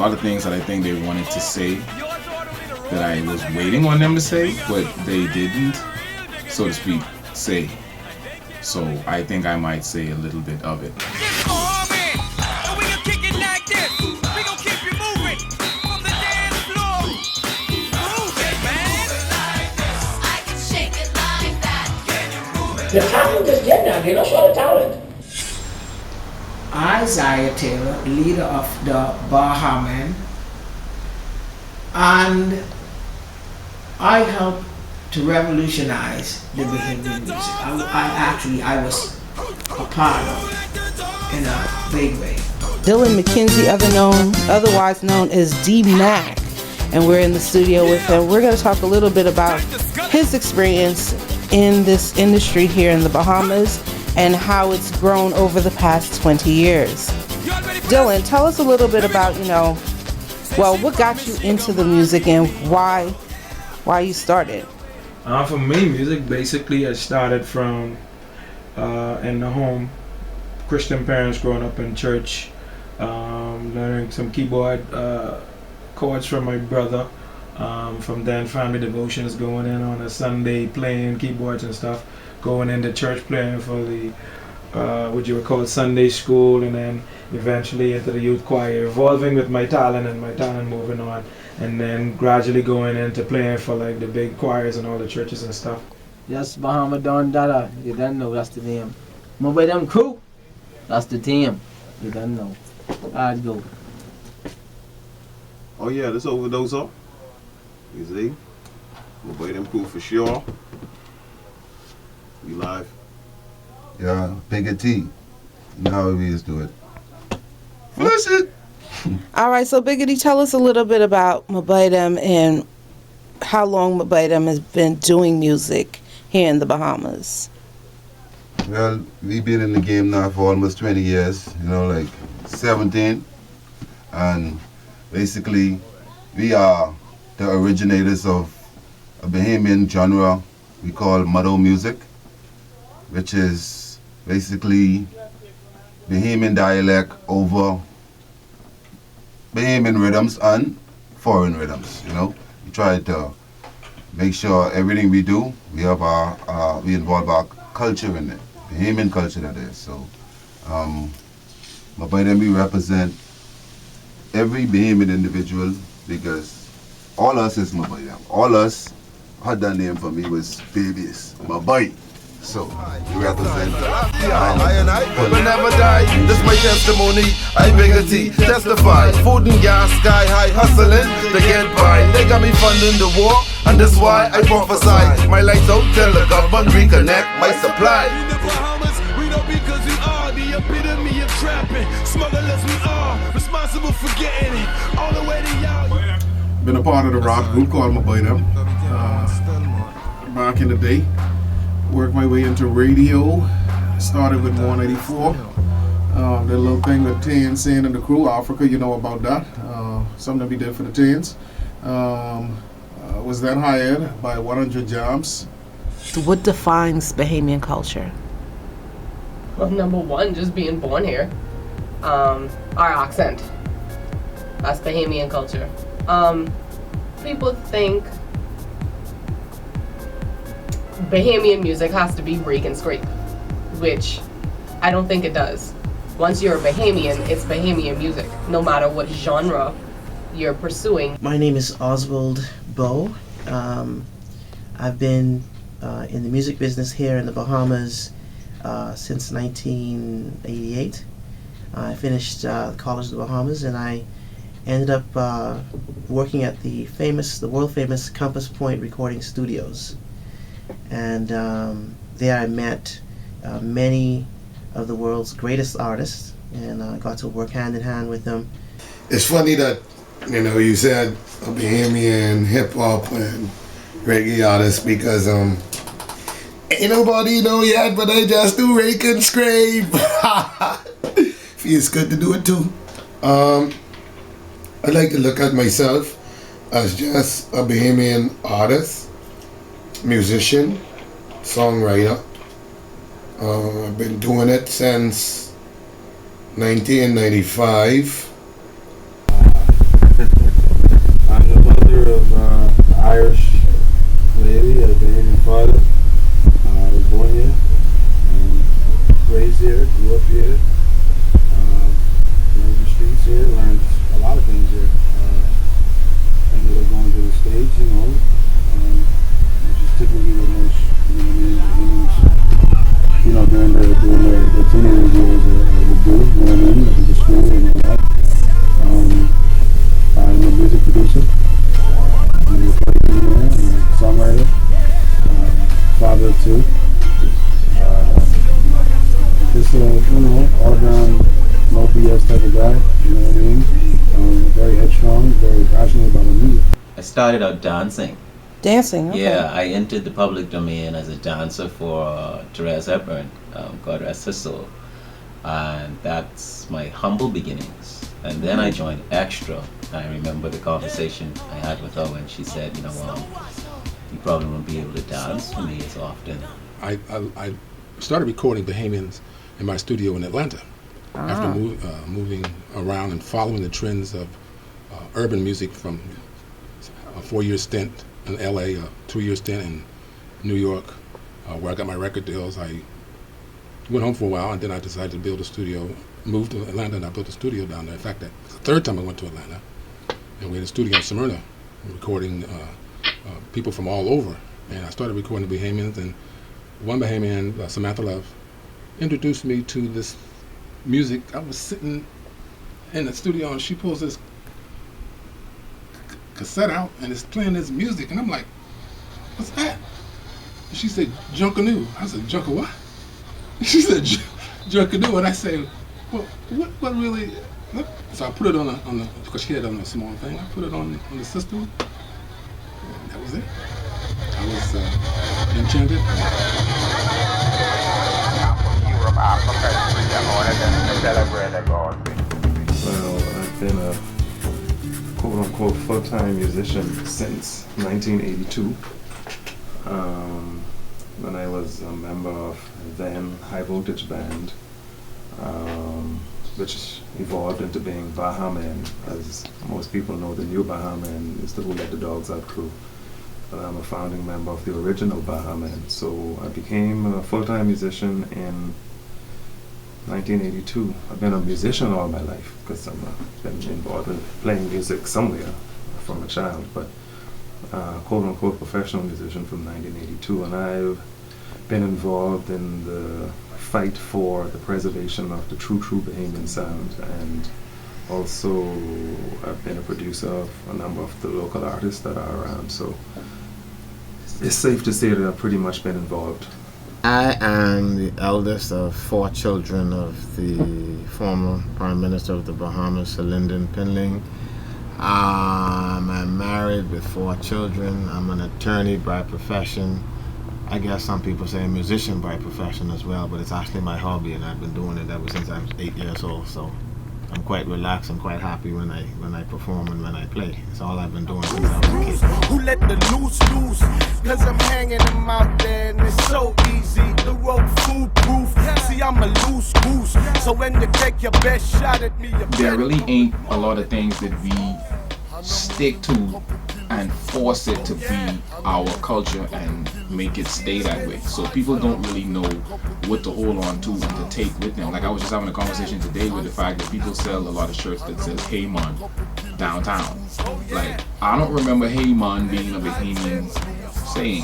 lot of things that I think they wanted to say that I was waiting on them to say, but they didn't, so to speak, say. So I think I might say a little bit of it. The talent is there now, they don't show the talent. Isaiah Taylor, leader of the Bahamian, and I helped to revolutionize the Bahamian music. I was a part of it in a big way. Dylan McKenzie, otherwise known as D-Mac, and we're in the studio with him. We're going to talk a little bit about his experience in this industry here in the Bahamas and how it's grown over the past 20 years. Dylan, tell us a little bit about, what got you into the music and why you started. For me, music, basically, I started from in the home. Christian parents growing up in church, learning some keyboard chords from my brother. From then, family devotions, going in on a Sunday, playing keyboards and stuff, going into church, playing for the what you would call Sunday school, and then eventually into the youth choir, evolving with my talent and my talent moving on, and then gradually going into playing for like the big choirs and all the churches and stuff. Yes, Bahama Don Dada, you don't know, that's the name. Mobile them crew, that's the team, you don't know. I'd go. Oh yeah, this overdose up. You see? Mobile them crew for sure. We live. Yeah, Bigger T. You know how we used to do it. Flush it! All right, so Biggity, tell us a little bit about Mabaitam and how long Mabaitam has been doing music here in the Bahamas. Well, we've been in the game now for almost 20 years, like 17. And basically, we are the originators of a Bahamian genre we call Mado music, which is basically Bahamian dialect over Bahamian rhythms and foreign rhythms. We try to make sure everything we do, we have we involve our culture in it, Bahamian culture that is. So, by then we represent every Bahamian individual because all us is Mabayam. All us had that name for me was babies, Mabay. So, we represent I will never die, this my testimony. I Bigger T, testify. Food and gas, sky high, hustling to get by. They got me funding the war, and that's why I prophesy. My lights out, tell the government reconnect my supply. In the Bahamas, we know because we are the epitome of trapping. Smugglers we are, responsible for getting it all the way to y'all. Been a part of the rock group called Mabaitam back in the day. Worked my way into radio. Started with 184. The little thing with Tans in and the crew, Africa, you know about that. Something we did for the Tans. Was then hired by 100 Jams. What defines Bahamian culture? Well, number one, just being born here. Our accent. That's Bahamian culture. People think Bahamian music has to be break and scrape, which I don't think it does. Once you're a Bahamian, it's Bahamian music, no matter what genre you're pursuing. My name is Oswald Bowe. I've been in the music business here in the Bahamas since 1988. I finished College of the Bahamas, and I ended up working at the world famous Compass Point Recording Studios. And there I met many of the world's greatest artists, and I got to work hand in hand with them. It's funny that, you said a Bahamian hip hop and reggae artist because ain't nobody know yet, but I just do rake and scrape. Feels good to do it too. I like to look at myself as just a Bahamian artist, musician, songwriter. I've been doing it since 1995. Irish lady, a Bahamian father. I was born here, raised here, grew up here, learned the streets here, learned a lot of things here. Ended up going to the States, which is typically what most, during the teenage years would do, to the school and all that. I'm a music producer, I'm a songwriter, father of two. Just all around no BS type of guy, you know what I mean? Very headstrong, very passionate about my music. I started out dancing. Dancing, okay. Yeah, I entered the public domain as a dancer for Therese Hepburn, God rest her soul. And that's my humble beginnings. And then I joined Extra. I remember the conversation I had with her when she said, you probably won't be able to dance for me as often. I started recording Bahamians in my studio in Atlanta after moving around and following the trends of urban music from a 4-year stint in LA, a 2-year stint in New York, where I got my record deals. I went home for a while, and then I decided to build a studio, moved to Atlanta, and I built a studio down there. In fact, that's the third time I went to Atlanta, and we had a studio in Smyrna, recording people from all over. And I started recording the Bahamians, and one Bahamian, Samantha Love, introduced me to this music. I was sitting in the studio, and she pulls this cassette out, and it's playing this music, and I'm like, what's that? And she said, Junkanoo. I said, Junka what? She said, Junkanoo, and I said, well, what really? What? So I put it on the because she had on a small thing. I put it on the system. And that was it. I was enchanted. Well, I've been a quote-unquote full-time musician since 1982. When I was a member of then High Voltage Band, which evolved into being Bahamian. As most people know, the new Bahamian is the Who Let the Dogs Out crew. But I'm a founding member of the original Bahamian. So I became a full-time musician in 1982. I've been a musician all my life because I've been involved in playing music somewhere from a child, but quote-unquote professional musician from 1982, and I've been involved in the fight for the preservation of the true Bahamian sound, and also I've been a producer of a number of the local artists that are around, so it's safe to say that I've pretty much been involved. I am the eldest of 4 children of the former Prime Minister of the Bahamas, Sir Lyndon Pinling. I'm married with 4 children. I'm an attorney by profession. I guess some people say a musician by profession as well, but it's actually my hobby, and I've been doing it ever since I was 8 years old. So I'm quite relaxed and quite happy when I perform and when I play. It's all I've been doing since I was a kid. Who let the loose? Cause I'm hanging them out there and it's so easy. The road foolproof. See, I'm a loose goose. So when you take your best shot at me, there really ain't a lot of things that we stick to and force it to be our culture and make it stay that way. So people don't really know what to hold on to and to take with them. Like I was just having a conversation today with the fact that people sell a lot of shirts that says Hey Man downtown. Like I don't remember Hey Man being a Bahamian saying.